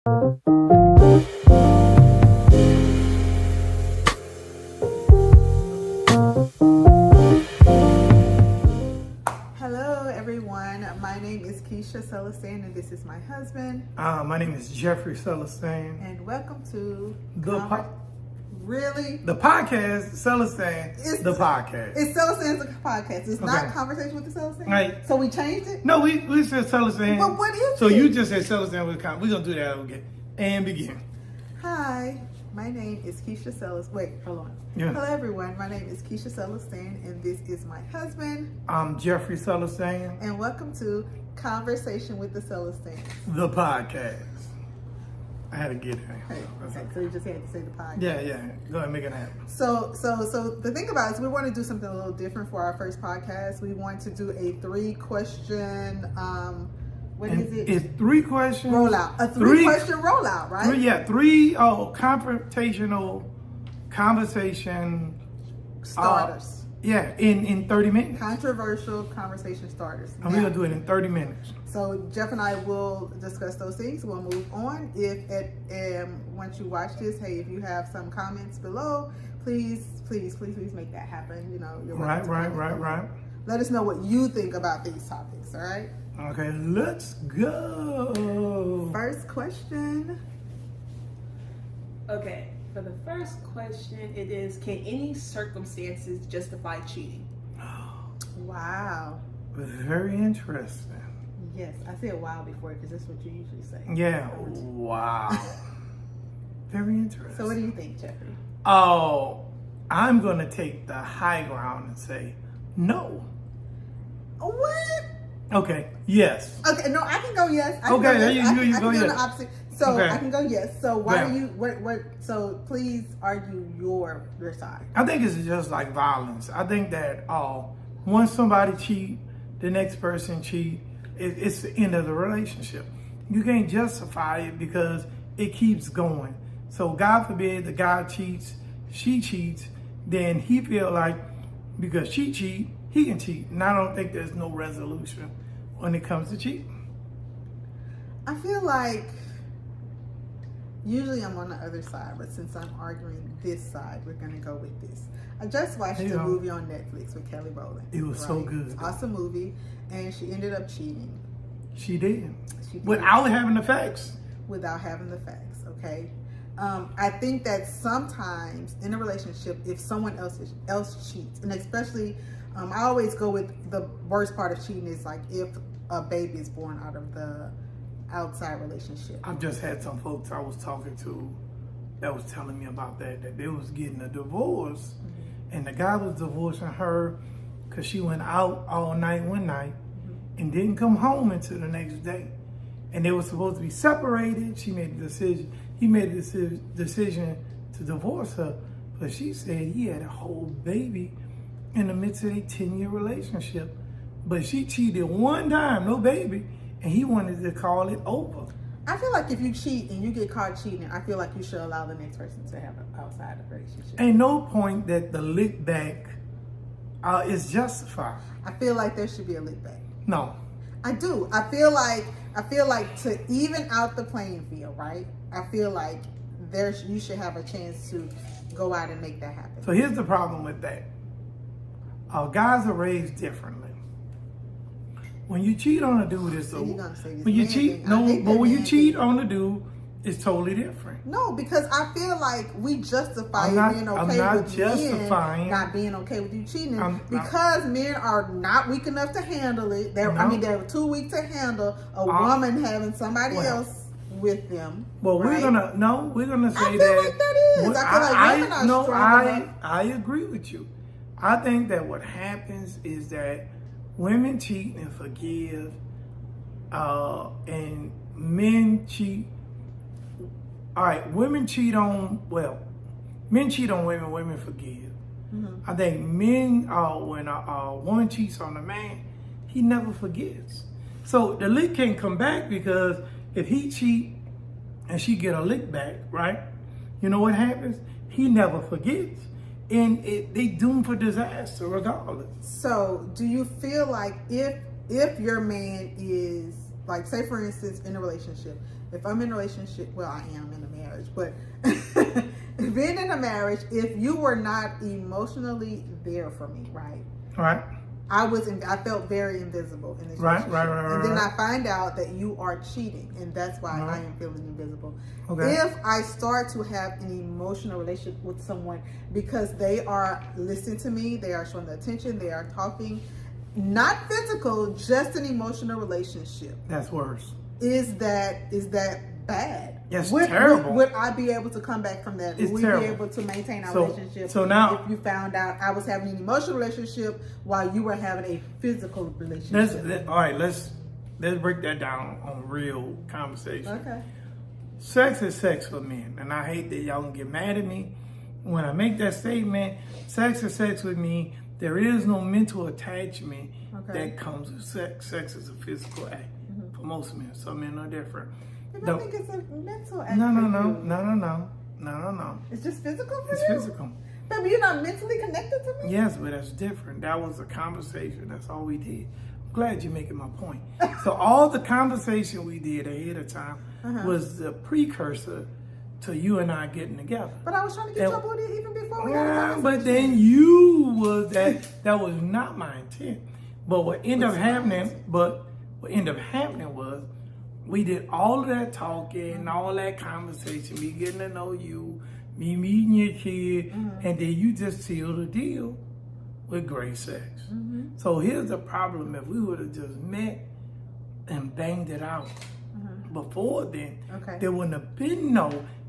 Hello, everyone. My name is Keisha Celestands, and this is my husband. My name is Jeffrey Celestands. And welcome to The podcast, Celestands, the podcast. It's Celestands, the podcast. It's not Okay. Conversation with the Celestands. Right. So we changed it? No, we said Celestands. But what is so it? you just said Celestands with We're going to do that again. And begin. Hi, my name is Keisha Celestands. Wait, hold on. Yeah. Hello, everyone. My name is Keisha Celestands, and this is my husband. I'm Jeffrey Celestands, And welcome to Conversation with the Celestands. the podcast. I had to get it. Okay, so you just had to say the podcast. Yeah. Go ahead and make it happen. So the thing about it is we want to do something a little different for our first podcast. We want to do a 3-question, It's 3 questions. rollout. A 3-question rollout, right? 3 confrontational conversation Starters. In 30 minutes. Controversial conversation starters. And we're going to do it in 30 minutes. So Jeff and I will discuss those things. We'll move on. Once you watch this, hey, if you have some comments below, please make that happen. You know, you're welcome to comment below. Right. Let us know what you think about these topics. All right. Okay, let's go. First question. Okay, for the first question, it is: can any circumstances justify cheating? Wow. Very interesting. Yes, I said wow before because that's what you usually say. Yeah, wow. Very interesting. So what do you think, Jeffrey? Oh, I'm going to take the high ground and say no. What? Okay, yes. Okay, no, I can go yes. I can Okay, go yes. you I can go go yes. the opposite. So Okay. I can go yes. So why Yeah. do you what so please argue your side. I think it's just like violence. I think that once somebody cheat, the next person cheat, it's the end of the relationship. You can't justify it because it keeps going. So God forbid the guy cheats, she cheats, then he feel like because she cheat, he can cheat. And I don't think there's no resolution when it comes to cheating. I feel like usually I'm on the other side, but since I'm arguing this side, we're gonna go with this. I just watched a movie on Netflix with Kelly Rowland. It was so good. It's an awesome movie, and she ended up cheating. She did. She did. Without having the facts. Without having the facts, okay? I think that sometimes in a relationship, if someone else cheats, and especially, I always go with the worst part of cheating is like if a baby is born out of the outside relationship. I've just had some folks I was talking to that was telling me about that they was getting a divorce, and the guy was divorcing her because she went out all night one night and didn't come home until the next day. And they were supposed to be separated. He made a decision to divorce her, but she said he had a whole baby in the midst of a 10-year relationship. But she cheated one time, no baby, and he wanted to call it over. I feel like if you cheat and you get caught cheating, I feel like you should allow the next person to have an outside relationship. Ain't no point that the lick back is justified. I feel like there should be a lick back. No. I do. I feel like to even out the playing field, right? I feel like you should have a chance to go out and make that happen. So here's the problem with that. Guys are raised differently. When you cheat on a dude, it's So you're gonna say this when you man cheat. thing. I No, hate but that when you man cheat thing. on a dude, it's totally different. No, because I feel like we justify I'm not- being I'm okay not with justifying- men not being okay with you cheating I'm- because men are not weak enough to handle it. They're too weak to handle a woman having somebody else with them. Well, right? we're gonna say I feel that. like that is. I feel like women are strong enough. I agree with you. I think that what happens is that women cheat and forgive, and men cheat. All right, women cheat on men cheat on women. Women forgive. Mm-hmm. I think men, when a woman cheats on a man, he never forgets. So the lick can't come back because if he cheat and she get a lick back, right? You know what happens? He never forgets, and they doomed for disaster regardless. So, do you feel like if your man is like say for instance, in a relationship, if I'm in a relationship, well, I am in a marriage, but being in a marriage, if you were not emotionally there for me, right? Right. I felt very invisible in this relationship. And then I find out that you are cheating, and that's why I am feeling invisible. Okay. If I start to have an emotional relationship with someone because they are listening to me, they are showing the attention, they are talking, not physical, just an emotional relationship. That's worse. Is that bad? Yes, terrible. Would I be able to come back from that? It's Would we terrible. be able to maintain our relationship? So now, if you found out I was having an emotional relationship while you were having a physical relationship. all right. Let's break that down on real conversation. Okay. Sex is sex for men, and I hate that y'all can get mad at me when I make that statement. Sex is sex with me. There is no mental attachment that comes with sex. Sex is a physical act for most men. Some men are different. I don't think it's a mental act. No. It's just physical for It's you? physical. Baby, you're not mentally connected to me? Yes, but that's different. That was a conversation. That's all we did. I'm glad you're making my point. So all the conversation we did ahead of time was the precursor to you and I getting together. But I was trying to get your booty even before we had a Yeah, conversation. but then you was that was not my intent. But what ended up happening was we did all of that talking, all that conversation, me getting to know you, me meeting your kid, and then you just sealed the deal with great sex. So here's the problem: if we would have just met and banged it out before then, there wouldn't have been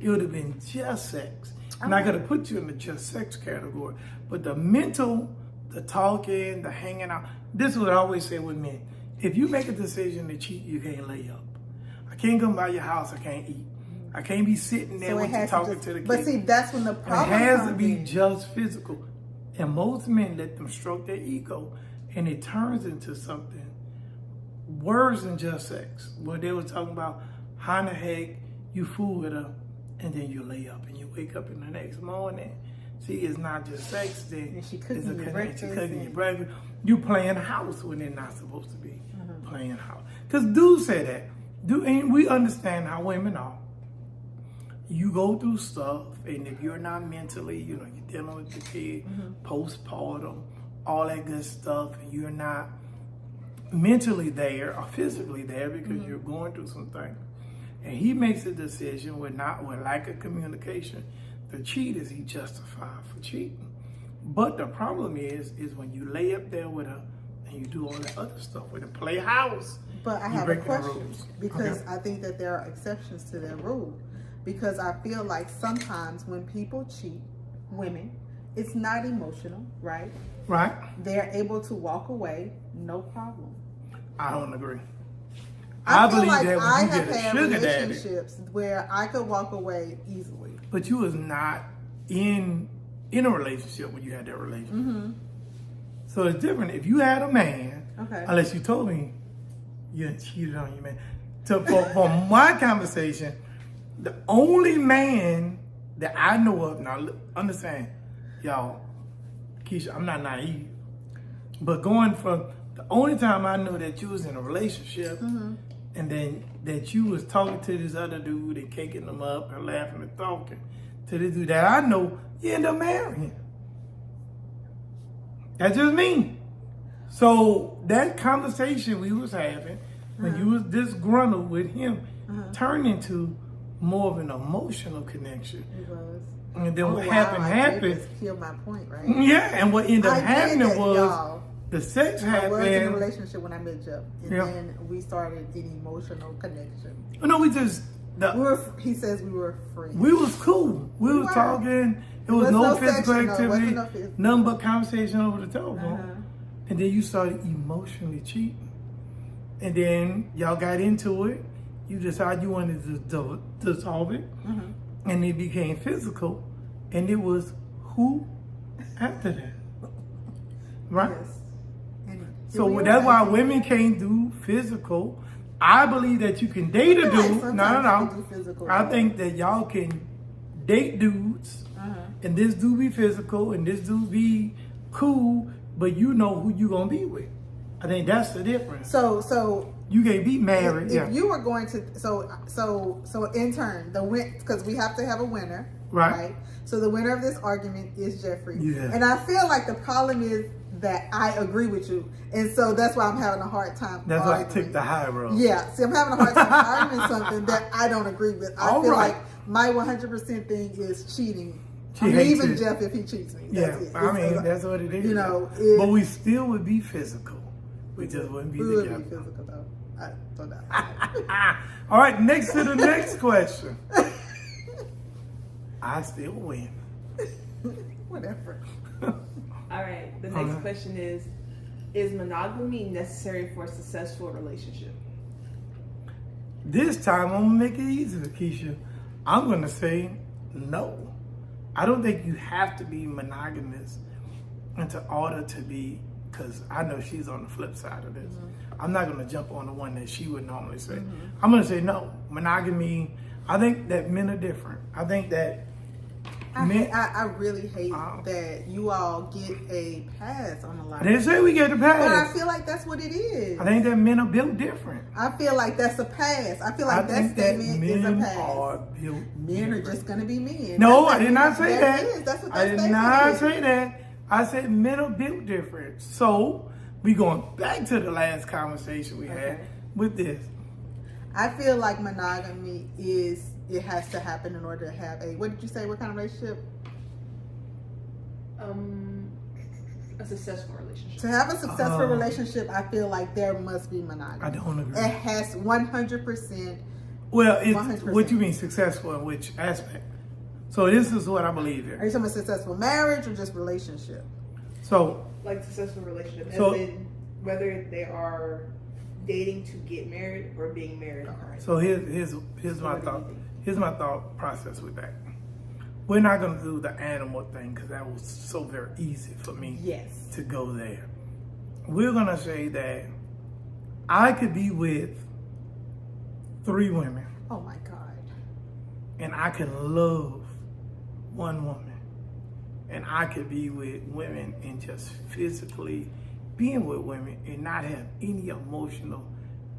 it would have been just sex. And I could have put you in the just sex category. But the mental, the talking, the hanging out, this is what I always say with men. If you make a decision to cheat, you can't lay up. I can't come by your house, I can't eat. I can't be sitting there with you talking to the kids. But see, that's when the problem It has comes to be in. just physical. And most men let them stroke their ego, and it turns into something worse than just sex. Where they were talking about how in the heck you fool with her, and then you lay up, and you wake up in the next morning. See, it's not just sex. Then And she cooking it's a your connection. breakfast Cooking and- your breakfast. You playing house when they're not supposed to be playing house. Because dudes say that. And we understand how women are. You go through stuff, and if you're not mentally, you're dealing with the kid, postpartum, all that good stuff, and you're not mentally there or physically there because you're going through some things. And he makes a decision with lack of communication. The cheat is he justified for cheating. But the problem is when you lay up there with her and you do all that other stuff with her, play house. But I you have a breaking the question rules. because I think that there are exceptions to that rule. Because I feel like sometimes when people cheat, women, it's not emotional, right? Right? They're able to walk away, no problem. I don't agree. I feel believe like that when I you have get a had sugar daddy, relationships where I could walk away easily. but you was not in a relationship when you had that relationship. So it's different. If you had a man, unless you told me you had cheated on your man. So for my conversation, the only man that I know of, now understand, y'all, Keisha, I'm not naive, but going from the only time I know that you was in a relationship and then that you was talking to this other dude and kicking him up and laughing and talking to this dude that I know, you end up marrying him. That's just me. So that conversation we was having when you was disgruntled with him turned into more of an emotional connection. It was. And then what I happened. just killed my point, right? Yeah, and what ended up happening was y'all. the sex I was in a happened. relationship when I met Jeff, and then we started an emotional connection. No, we just He says we were friends. we was cool. We was were. talking. It was no physical sex, activity, no physical. nothing but conversation over the telephone. And then you started emotionally cheating. And then y'all got into it. You decided you wanted to dissolve it. And it became physical. And it was who after that? Right? Yes. And So we were that's why acting- women can't do physical. I believe that you can date a I feel like dude. sometimes No. you can do physical, I though. think that y'all can date dudes, and this dude be physical, and this dude be cool, but you know who you gonna be with. I think that's the difference. So You can't be married. If you were going to, so in turn, because we have to have a winner, right? So the winner of this argument is Jeffrey. Yeah. And I feel like the problem is that I agree with you, and so that's why I'm having a hard time. That's why I arguing. took the high road. Yeah, see, I'm having a hard time arguing something that I don't agree with. I feel like my 100% thing is cheating. Even Jeff if he cheats me. That's it. I mean, that's what it is. You know, but we still would be physical. We just wouldn't be together. Would be physical though. I don't know. All right, next to the next question. I still win. Whatever. All right. The next question is monogamy necessary for a successful relationship? This time I'm gonna make it easier, Keisha. I'm gonna say no. I don't think you have to be monogamous in order to be, because I know she's on the flip side of this. I'm not gonna jump on the one that she would normally say. I'm gonna say no. Monogamy, I think that men are different. I think that I really hate that you all get a pass on a lot. I didn't say we get a pass. But I feel like that's what it is. I think that men are built different. I feel like that's a pass. I feel like that statement is a pass. Are built men are just going to be men. No, I did not say that. That's what that I did not say that. I said men are built different. So we going back to the last conversation we had with this. I feel like monogamy it has to happen in order to have a, what did you say, what kind of relationship? A successful relationship. To have a successful relationship, I feel like there must be monogamy. I don't agree. It has 100%. Well, it's 100%. What you mean successful in which aspect? So this is what I believe in. Are you talking about successful marriage or just relationship? So like successful relationship, as So- in whether they are dating to get married or being married. So here's my thought. Here's my thought process with that. We're not gonna do the animal thing because that was so very easy for me to go there. We're gonna say that I could be with 3 women. Oh my God. And I can love one woman. And I could be with women and just physically being with women and not have any emotional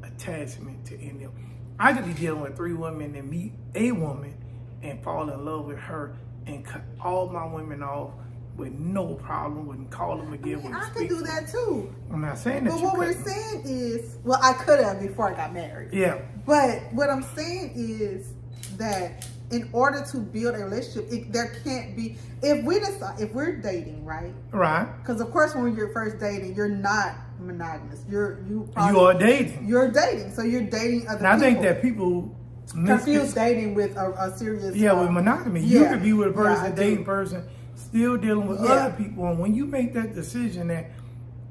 attachment to any of them. I could be dealing with 3 women and meet a woman and fall in love with her and cut all my women off with no problem, wouldn't call them again. I could do that too. I'm not saying that but you what couldn't. we're saying is, well, I could have before I got married. Yeah. But what I'm saying is that in order to build a relationship, there can't be, if we're dating, right? Right. Because of course when you're first dating, you're not monogamous. You are dating. You're dating. So you're dating other people. And I think that people confuse dating with a serious... Yeah, with monogamy. You could be with a person, dating person, still dealing with other people. And when you make that decision that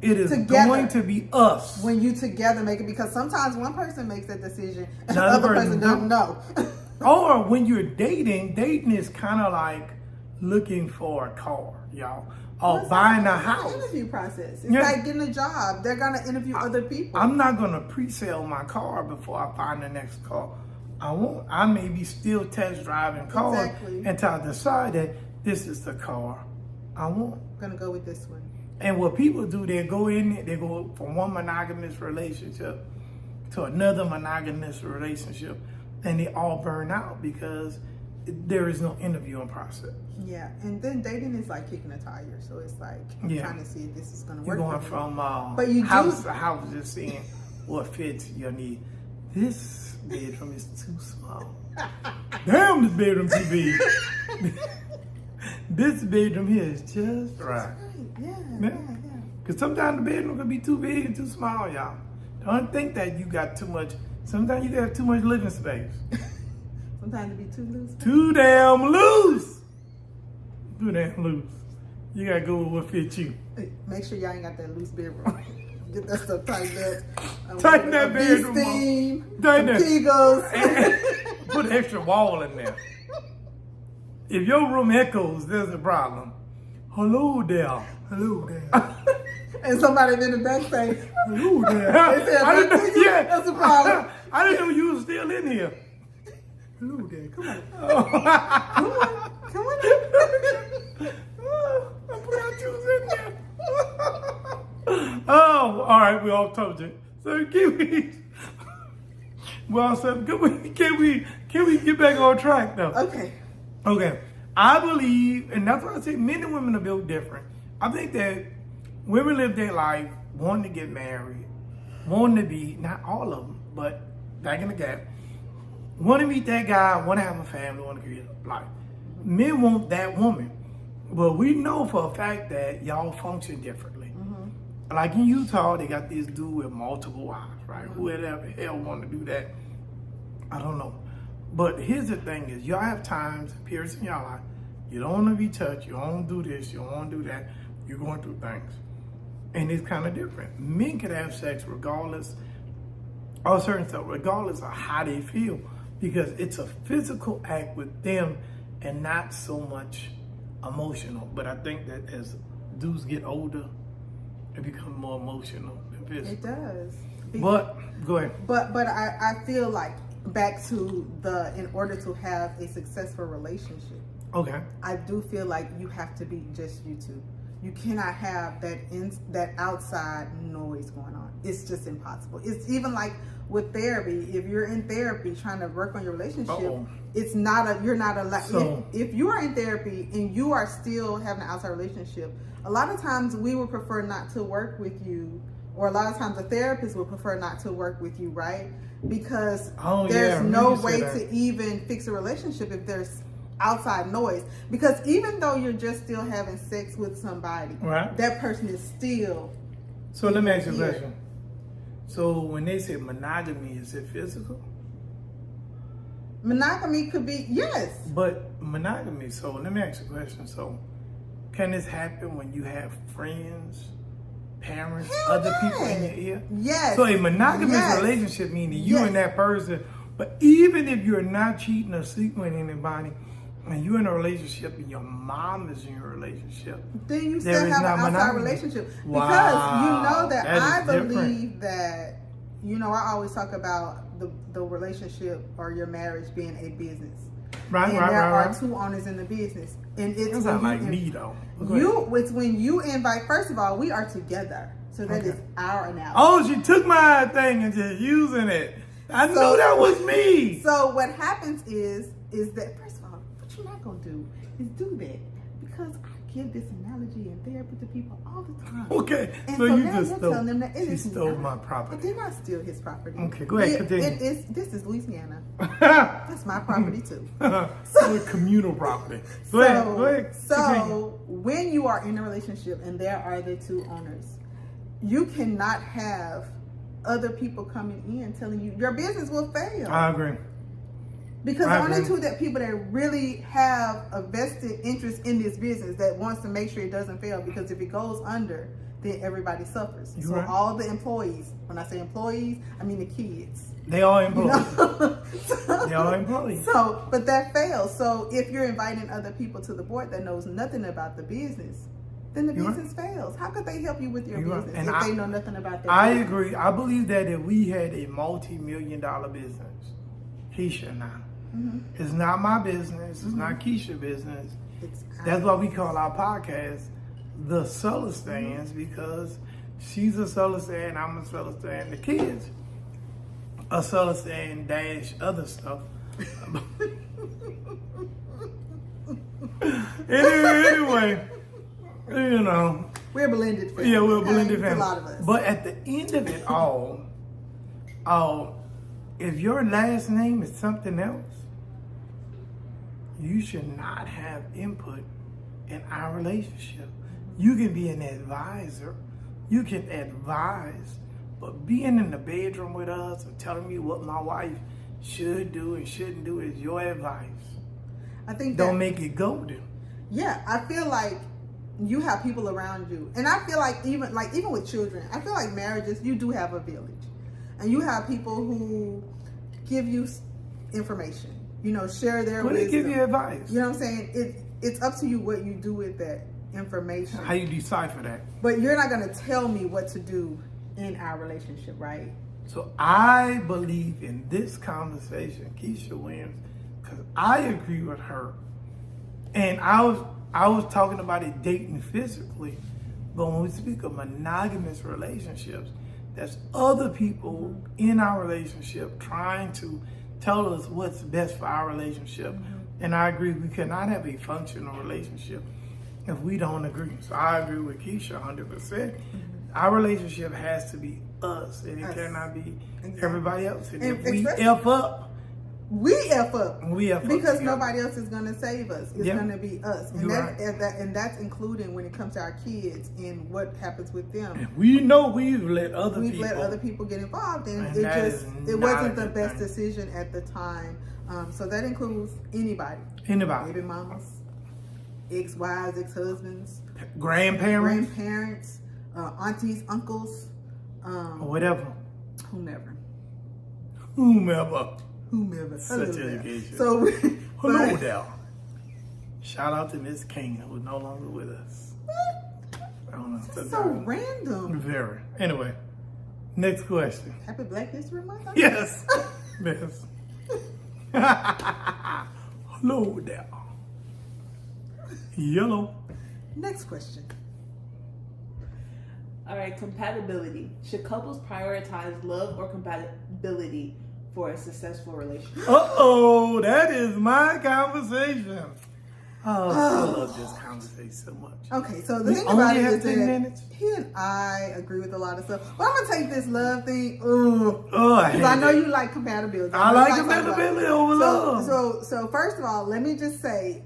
it is going to be us. When you together make it, because sometimes one person makes that decision and the other person doesn't know. Or when you're dating is kind of like looking for a car, y'all. Or buying a house. It's an interview process. It's like getting a job. They're going to interview other people. I'm not going to pre-sale my car before I find the next car I want. I may be still test driving cars until I decide that this is the car I want. I'm going to go with this one. And what people do, they go from one monogamous relationship to another monogamous relationship, and they all burn out because there is no interviewing process. Yeah, and then dating is like kicking a tire, so it's like trying to see if this is going to work. You're going from house to house, just seeing what fits your need. This bedroom is too small. Damn, this bedroom too big. This bedroom here is just right. Yeah. Because sometimes the bedroom can be too big and too small, y'all. Don't think that you got too much. Sometimes you got too much living space. Sometimes it be too loose. Too damn loose. Too damn loose. You gotta go with what fits you. Make sure y'all ain't got that loose bedroom. Get that stuff tightened up. Tighten that bedroom up. Tighten that. Kegels. Put an extra wall in there. If your room echoes, there's a problem. Hello there. Hello there. And somebody in the back say, hello there. They said, that's a problem. I didn't know you were still in here. Hello there. Come on. Come on. I forgot you was in there. Oh, all right. We all told you. So give me. Well, so can we get back on track though? Okay. I believe, and that's why I say men and women are built different. I think that women live their life wanting to get married, wanting to be, not all of them, but back in the gap, want to meet that guy, want to have a family, want to create a life. Men want that woman. But we know for a fact that y'all function differently. Like in Utah, they got this dude with multiple wives, right? Whoever the hell want to do that, I don't know. But here's the thing is, y'all have times, periods in y'all life, you don't want to be touched, you don't want to do this, you don't want to do that, you're going through things. And it's kind of different. Men can have sex regardless of certain stuff, regardless of how they feel, because it's a physical act with them and not so much emotional. But I think that as dudes get older, it becomes more emotional than physical. It does. But go ahead. But I feel like back to in order to have a successful relationship. Okay. I do feel like you have to be just you two. You cannot have that outside noise going on. It's just impossible. It's even like with therapy. If you're in therapy trying to work on your relationship, it's not you're not allowed. So, if you are in therapy and you are still having an outside relationship, a lot of times we would prefer not to work with you, or a lot of times a therapist would prefer not to work with you, right? Because there's no way to even fix a relationship if there's outside noise. Because even though you're just still having sex with somebody, right, that person is still. So let me ask you a question. So when they say monogamy, is it physical? Monogamy could be, yes. But monogamy, so let me ask you a question. So can this happen when you have friends, parents, other people in your ear? Yes. So a monogamous relationship meaning you and that person, but even if you're not cheating or sleeping with anybody, and you're in a relationship and your mom is in your relationship, then you still have an outside relationship. Wow. Because you know that I believe different. that, I always talk about the relationship or your marriage being a business. Right, and right, there right. are two owners in the business. And it's not like me though. It's when you invite, first of all, we are together. So that is our analogy. Oh, she took my thing and just using it. I knew that was me. So what happens is that, first of all, what you're not going to do is do that. Because I give this analogy in therapy to people all the time. Okay, and so you now just stole, telling them that she stole my property. I did not steal his property. Okay, go ahead, continue. This is Louisiana. That's my property too. So communal property. Go ahead. So when you are in a relationship and there are the two owners, you cannot have other people coming in telling you your business will fail. I agree. Because the only two people that really have a vested interest in this business that wants to make sure it doesn't fail, because if it goes under, then everybody suffers. So all the employees, when I say employees, I mean the kids. They all employees. They all employees. So, but that fails. So if you're inviting other people to the board that knows nothing about the business, then the business fails. How could they help you with your business if they know nothing about that business? Agree. I believe that if we had a multi-million-dollar business, Keisha and I, it's not my business, it's not Keisha's business. That's why we call our podcast the Celestands, because she's a Celestand, I'm a Celestand, the kids a Celestand dash other stuff. Anyway, we're a blended family. Yeah, we're a blended family. A lot of us. But at the end of it all, if your last name is something else, you should not have input in our relationship. You can be an advisor. You can advise, but being in the bedroom with us or telling me what my wife should do and shouldn't do is your advice. I think don't make it golden. Yeah, I feel like you have people around you, and I feel like even with children, I feel like marriages, you do have a village, and you have people who give you information. Share their wisdom. They give you advice. You know what I'm saying? It's up to you what you do with that information. How you decipher that. But you're not going to tell me what to do in our relationship, right? So I believe in this conversation, Keisha wins, because I agree with her. And I was talking about it dating physically, but when we speak of monogamous relationships, there's other people in our relationship trying to tell us what's best for our relationship. And I agree, we cannot have a functional relationship if we don't agree. So I agree with Keisha 100%. Our relationship has to be us, and it cannot be everybody else. And if we F up, we F up because together. Nobody else is going to save us. It's going to be us, and that's including when it comes to our kids and what happens with them. And we know we've let other people get involved, and it wasn't the best decision at the time. So that includes anybody, baby mamas, ex-wives, ex-husbands, grandparents, aunties, uncles, whatever, whomever. Such education. So, hello there. Shout out to Miss King, who's no longer with us. I don't know. That's so random. Very. Anyway, next question. Happy Black History Month. Yes. Yes. Hello there. Yellow. Next question. All right, compatibility. Should couples prioritize love or compatibility for a successful relationship? Uh-oh, that is my conversation. Oh, I love this conversation so much. Okay, so the thing about it is that he and I agree with a lot of stuff. But I'm going to take this love thing. Because I know you like compatibility. I like compatibility over love. So first of all, let me just say,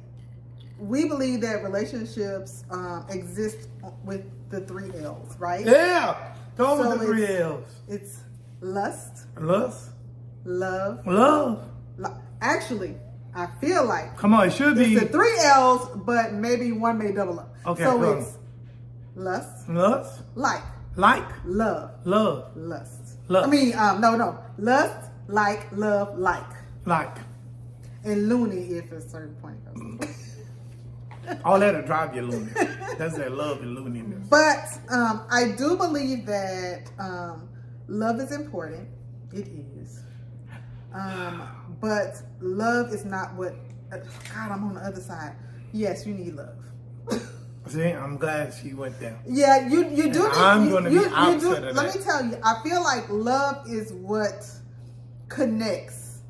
we believe that relationships exist with the 3 L's, right? Yeah. Go with the 3 L's. It's lust. Love. Actually, I feel like. Come on, it should be. It's the 3 L's, but maybe one may double up. Okay. So it's lust. Like. Love. Lust. Love. I mean, no. Lust, like, love, like. And loony if a certain point goes. All that'll drive you loony. That's that love and looniness. But I do believe that love is important. It is. But love is not what. God, I'm on the other side. Yes, you need love. See, I'm glad she went there. Yeah, you do. I'm going to be opposite of that. Let me tell you, I feel like love is what connects.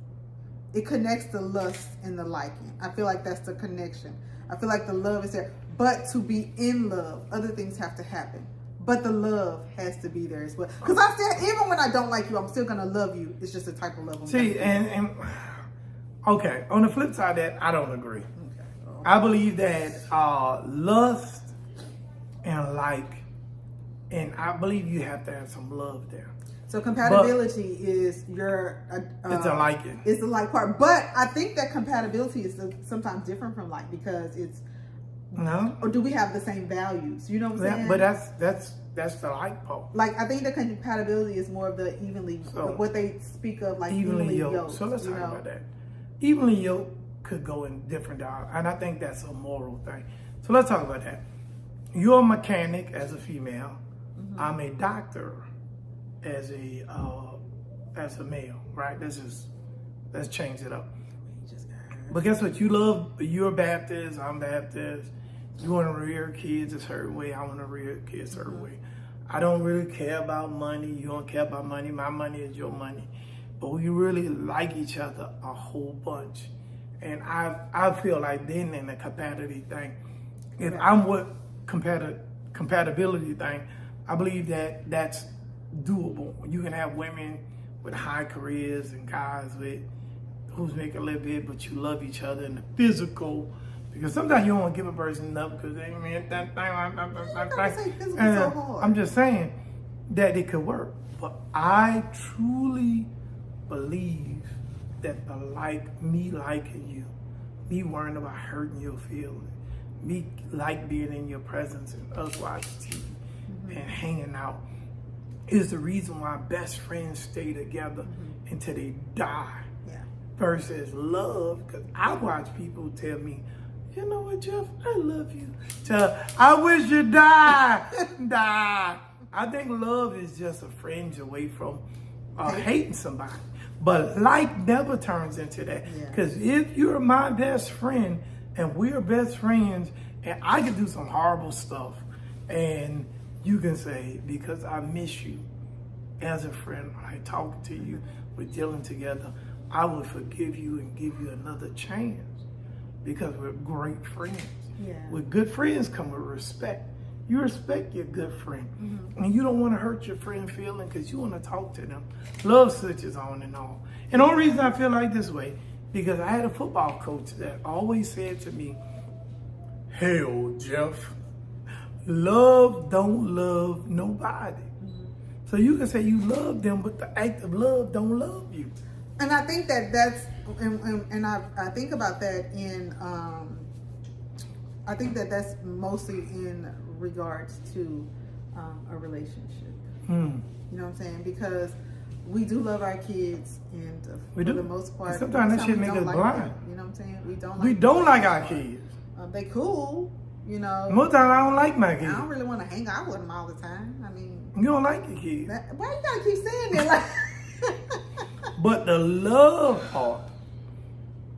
It connects the lust and the liking. I feel like that's the connection. I feel like the love is there. But to be in love, other things have to happen. But the love has to be there as well. Because I still, even when I don't like you, I'm still going to love you. It's just a type of love. See, and okay, on the flip side of that, I don't agree. Okay. I believe that lust and like, and I believe you have to have some love there. So compatibility is your... it's a liking. It's the like part. But I think that compatibility is sometimes different from like because it's... No. Or do we have the same values? You know what I'm saying? But that's the like part. Like, I think the compatibility is more of the what they speak of, like evenly yoked. So let's talk about that. Evenly yoked could go in different directions, and I think that's a moral thing. So let's talk about that. You're a mechanic as a female. Mm-hmm. I'm a doctor as a male, right? Let's change it up. But guess what? You're Baptist, I'm Baptist. You want to rear kids a certain way, I want to rear kids a certain way. I don't really care about money, you don't care about money, my money is your money. But we really like each other a whole bunch. And I feel like then in the compatibility thing, if I'm with compatibility thing, I believe that that's doable. You can have women with high careers and guys who's making a little bit, but you love each other in the physical. Because sometimes you don't want to give a person enough because they mean that thing. I'm just saying that it could work. But I truly believe that me liking you, me worrying about hurting your feelings, me like being in your presence and us watching TV and hanging out is the reason why best friends stay together until they die. Versus love, because I watch people tell me, you know what, Jeff, I love you. I wish you die. I think love is just a fringe away from hating somebody. But like never turns into that. Because if you're my best friend and we're best friends and I can do some horrible stuff and you can say, because I miss you, as a friend, I talk to you, we're dealing together, I will forgive you and give you another chance because we're great friends. Yeah. With good friends come with respect. You respect your good friend. Mm-hmm. And you don't want to hurt your friend feeling because you want to talk to them. Love switches on and off. And the only reason I feel like this way, because I had a football coach that always said to me, hell, Jeff, love don't love nobody. Mm-hmm. So you can say you love them, but the act of love don't love you. And I think and I think about that in, I think that's mostly in regards to a relationship. Mm. You know what I'm saying? Because we do love our kids, and We for do. the most part, And sometimes that shit we make don't us like blind. them. You know what I'm saying? We don't like our kids. They cool, you know. Most times I don't like my kids. I don't really want to hang out with them all the time. I mean, You don't like your kids. why you gotta keep saying that? Like, But the love part,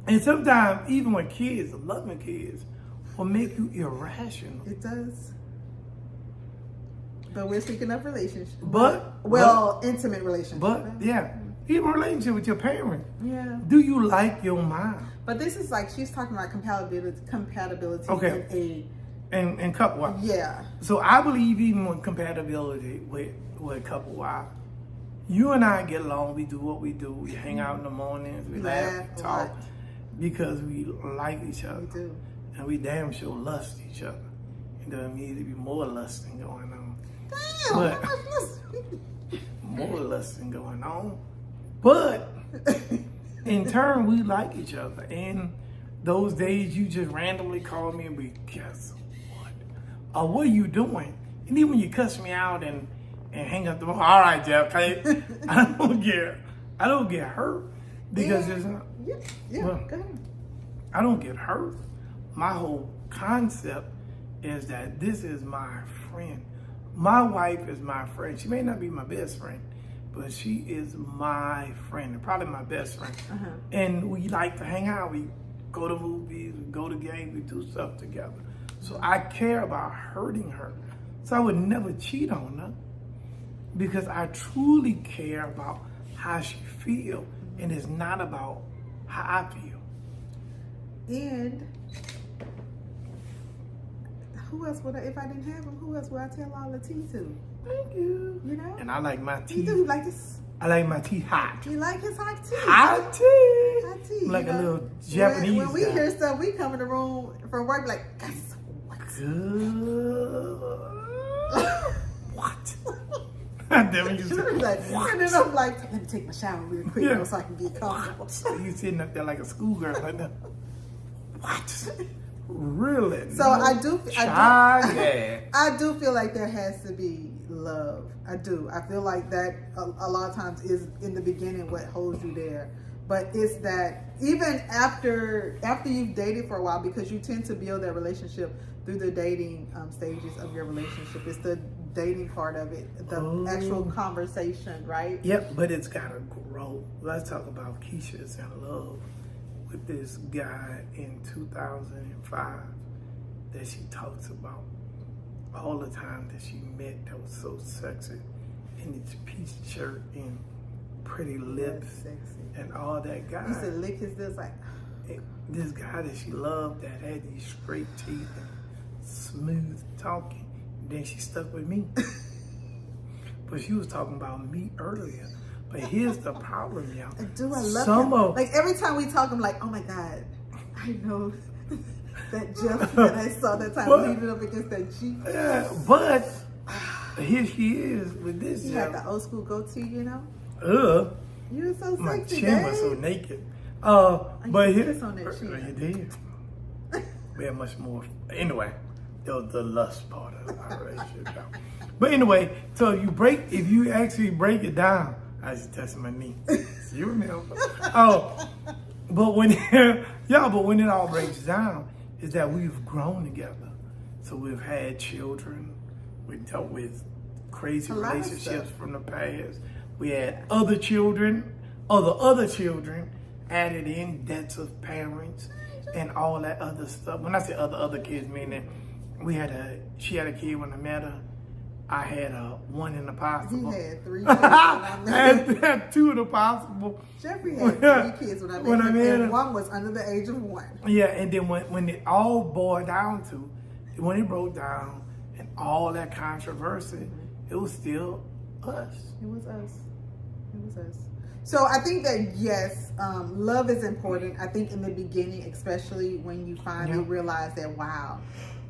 and sometimes even with kids, loving kids, will make you irrational. it does. But we're speaking of relationships. Intimate relationships. But yeah, even relationship with your parents. Yeah. Do you like your mom? But this is like she's talking about compatibility Okay. in a And couple wise. yeah. So I believe even with compatibility with couple wise, you and I get along. We do what we do. We hang out in the mornings. We laugh, a talk, lot. because we like each other. We do. And we damn sure lust each other. And there needs to be more lusting going on. Damn. But- More lusting going on. But in turn, we like each other. And those days you just randomly call me and we guess what? Or what are you doing? And even when you cuss me out and hang up the phone, all right, Jeff, I don't get hurt because Yeah. it's not. Yeah. Well, Go ahead. I don't get hurt. My whole concept is that this is my friend. My wife is my friend. She may not be my best friend, but she is my friend, and probably my best friend. Uh-huh. And we like to hang out. We go to movies, we go to games, we do stuff together. So I care about hurting her. So I would never cheat on her because I truly care about how she feels, and it's not about how I feel. And who else would if I didn't have him? Who else would I tell all the tea to? Thank you. You know. And I like my You tea. do like this. I like my tea hot. You like his hot tea. Hot tea. Hot tea. Like you a know? little Japanese When we guy. hear stuff, we come in the room from work like, guys, what? Good. What? Then you say, Like, and then I'm like, let me take my shower real quick, Yeah. so I can get comfortable. you sitting up there like a schoolgirl like that. What? Really? So No. I do Yeah. I do feel like there has to be love. I do. I feel like that a lot of times is in the beginning what holds you there. But it's that even after you've dated for a while, because you tend to build that relationship through the dating stages of your relationship. It's the dating part of it, the actual conversation, right? Yep, but it's gotta grow. Let's talk about Keisha's in love with this guy in 2005 that she talks about all the time that she met that was so sexy in his peach shirt and pretty lips Sexy. and all that guy. He used to lick his lips like, This guy that she loved that had these straight teeth and smooth talking. Then she stuck with me. But she was talking about me earlier. But here's the problem, y'all. do I love Some him? of Like every time we talk, I'm like, oh my God, I know that Jeff that I saw that time What? leaning up against that Jeep. yeah, but here she is with this He had Jeff. the old school goatee, you know? Ugh, You were so my sexy, chin was so babe. naked. I But used to here, kiss on that chin. you did. We had much more. Anyway, the lust part of our relationship. Though. But anyway, so if you actually break it down, I just touched my knee. You remember? But when when it all breaks down, is that we've grown together. So we've had children. We dealt with crazy A lot of relationships stuff. from the past. We had other children, other children added in, debts of parents and all that other stuff. When I say other kids, meaning she had a kid when I met her, I had one in the possible. He had 3 kids when I met him. had 2 in the possible. Jeffrey had 3 kids when I met him, and 1 was under the age of 1. Yeah, and then when it all boiled down to, when it broke down and all that controversy, it was still us. It was us. It was us. So I think that yes, love is important. I think in the beginning, especially when you finally realize that wow,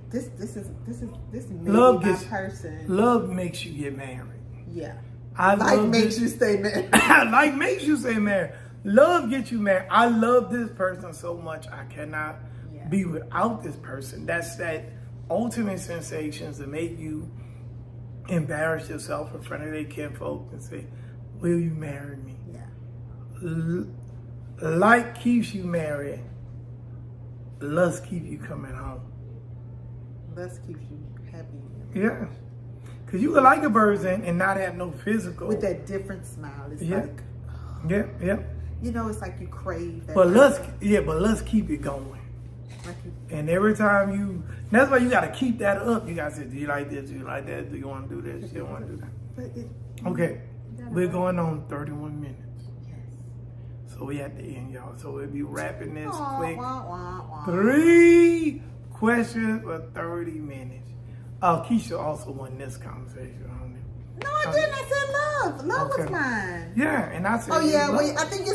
this may Love be my gets, person. Love makes you get married. Yeah. Like makes you stay married. Like makes you stay married. Love gets you married. I love this person so much I cannot be without this person. That's that ultimate sensations that make you embarrass yourself in front of their kinfolk and say, will you marry me? Yeah. Like keeps you married. Lust keeps you coming home. Lust keeps you happy. Yeah. Because you can like a person and not have no physical. With that different smile. It's like, yeah. You know, it's like you crave that. But let's keep it going. And every time that's why you got to keep that up. You got to say, do you like this? Do you like that? Do you want to do this? Do you want to do that? Okay. We're going on 31 minutes. Yes. So we at the end, y'all. So we'll be wrapping this quick. 3 questions for 30 minutes. Keisha also won this conversation. No, I didn't. I said love. Love was mine. Yeah, and I said. Oh yeah, well, I think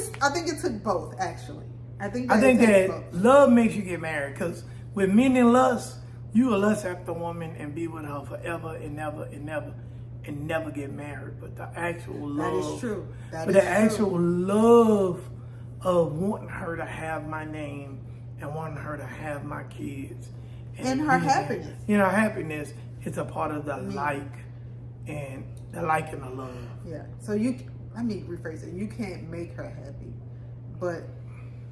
it took both actually. I think that love makes you get married, because with men and lust, you will lust after a woman and be with her forever and never and never and never get married. But the actual love, that is true. Actual love of wanting her to have my name and wanting her to have my kids and her happiness. Happiness is a part of the like and the like and the love. Yeah. So let me rephrase it. You can't make her happy, but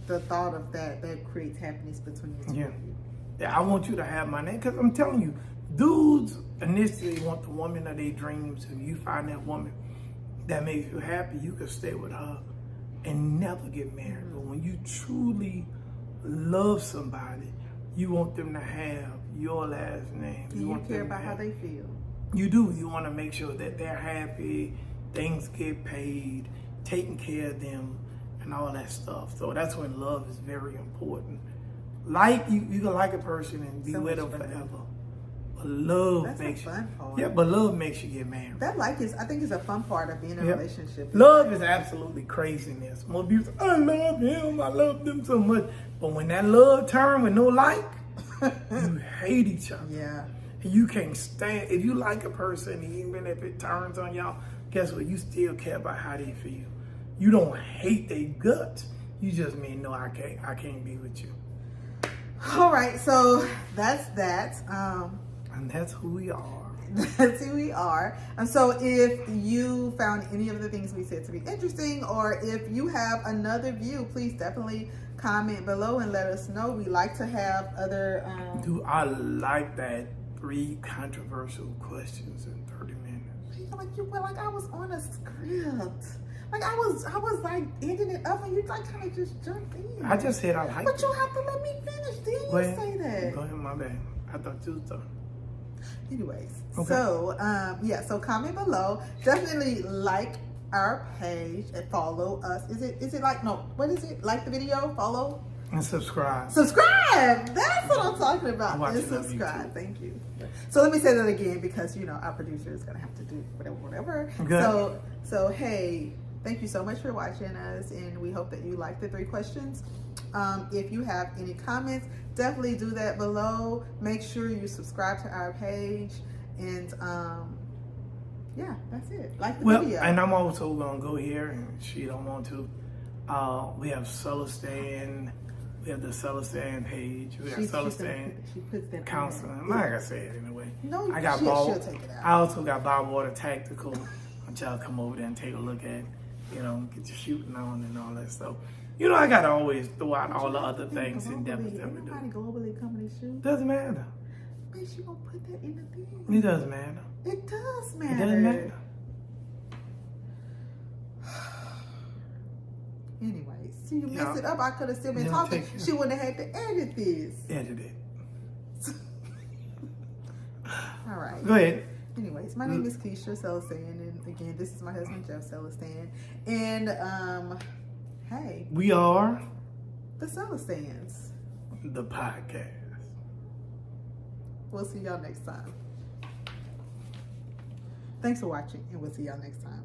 the thought of that creates happiness between the two of you. Yeah, I want you to have my name, because I'm telling you, dudes initially want the woman of their dreams. If you find that woman that makes you happy, you can stay with her and never get married. But when you truly love somebody, you want them to have your last name. You care about how they feel. You do. You want to make sure that they're happy, things get paid, taking care of them, and all that stuff. So that's when love is very important. Like you can like a person and be with them forever. But love makes you. Yeah, but love makes you get married. That I think is a fun part of being in a relationship. Love is absolutely craziness. Most people say, I love him, I love them so much. But when that love turn with no like, you hate each other. Yeah. And you can't stand, if you like a person, even if it turns on y'all, guess what? You still care about how they feel. You don't hate their guts. You just mean, no, I can't be with you. All right, so that's that. And that's who we are. That's who we are. And so if you found any of the things we said to be interesting, or if you have another view, please definitely comment below and let us know. We like to have other... Dude, I like that 3 controversial questions in 30 minutes. Like I was on a script. Like I was like ending it up and you like kind of just jumped in. I just said I like it. But you have to let me finish. Didn't you say that? Go ahead, my bad. I thought you was done. Anyways, okay. So so comment below. Definitely like our page and follow us. Is it like, no, what is it? Like the video, follow? And subscribe. Subscribe! That's what I'm talking about. And subscribe. Thank you. So let me say that again, because our producer is gonna have to do whatever. Good. So hey, thank you so much for watching us, and we hope that you like the 3 questions. If you have any comments, definitely do that below. Make sure you subscribe to our page, and yeah, that's it. Like the video. And I'm also gonna go here, and she don't want to. We have Celestands. We have the Celestands page. We have Celestands counseling. Like I said, anyway. No, she'll take it out. I also got Bobwater Tactical. Want y'all to come over there and take a look at, get your shooting on and all that stuff. I gotta always throw out all the other things in depth. Nobody globally coming to shoot. Doesn't matter. Bitch, you gonna put that in the thing. It doesn't matter. It does matter. It doesn't matter. Anyways, see, you messed it up. I could have still been talking. She wouldn't have had to edit this. Edit it. All right. Go ahead. Anyways, Yes, my name is Keisha Celestands, and again, this is my husband Jeff Celestands. And hey, We are the Celestands. the podcast. We'll see y'all next time. Thanks for watching, and we'll see y'all next time.